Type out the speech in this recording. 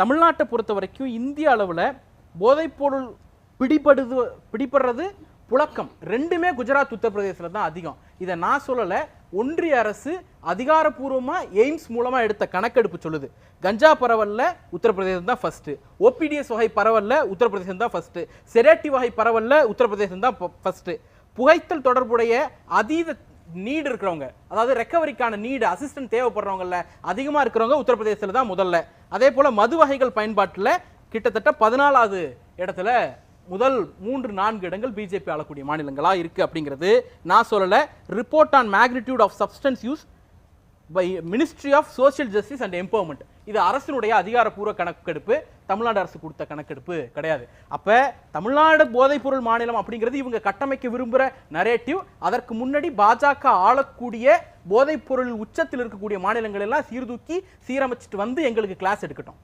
தமிழ்நாட்டை பொறுத்த வரைக்கும் இந்திய அளவில் போதைப்பொருள் பிடிபடுறது புழக்கம் ரெண்டுமே குஜராத் உத்தரப்பிரதேசத்தில் தான் அதிகம். இதை நான் சொல்லலை, ஒன்றிய அரசு அதிகாரப்பூர்வமாக எய்ம்ஸ் மூலமாக எடுத்த கணக்கெடுப்பு சொல்லுது. கஞ்சா பரவல்ல உத்தரப்பிரதேசம் தான் ஃபர்ஸ்ட், ஓபிடிஎஸ் வகை பரவல்ல உத்தரப்பிரதேசம் தான் ஃபர்ஸ்ட், செரேட்டி வகை பரவல்ல உத்தரப்பிரதேசம் தான் ஃபர்ஸ்ட். புகைத்தல் தொடர்புடைய அதீத நீடு இருக்கிறவங்க, அதாவது ரெக்கவரிக்கான நீடு அசிஸ்டன்ட் தேவைப்படுறவங்கள அதிகமாக இருக்கிறவங்க உத்தரப்பிரதேசத்தில் தான் முதல்ல. அதே போல் மது வகைகள் பயன்பாட்டில் கிட்டத்தட்ட 14வது இடத்துல முதல் 3-4 இடங்கள் பிஜேபி ஆளக்கூடிய மாநிலங்களா இருக்கு அப்படிங்கிறது நான் சொல்லல. Report on magnitude of substance use by ministry of social justice and empowerment, இது அரசினுடைய அதிகாரப்பூர்வ கணக்கெடுப்பு, தமிழ்நாடு அரசு கொடுத்த கணக்கெடுப்பு கிடையாது. அப்ப தமிழ்நாடு போதைப்பொருள் மாநிலம் அப்படிங்கிறது இவங்க கட்டமைக்க விரும்புகிற நரேட்டிவ். அதற்கு முன்னாடி பாஜக ஆளக்கூடிய போதைப்பொருள் உச்சத்தில் இருக்கக்கூடிய மாநிலங்கள் எல்லாம் சீர்தூக்கி சீரமைச்சிட்டு வந்து எங்களுக்கு கிளாஸ் எடுக்கட்டும்.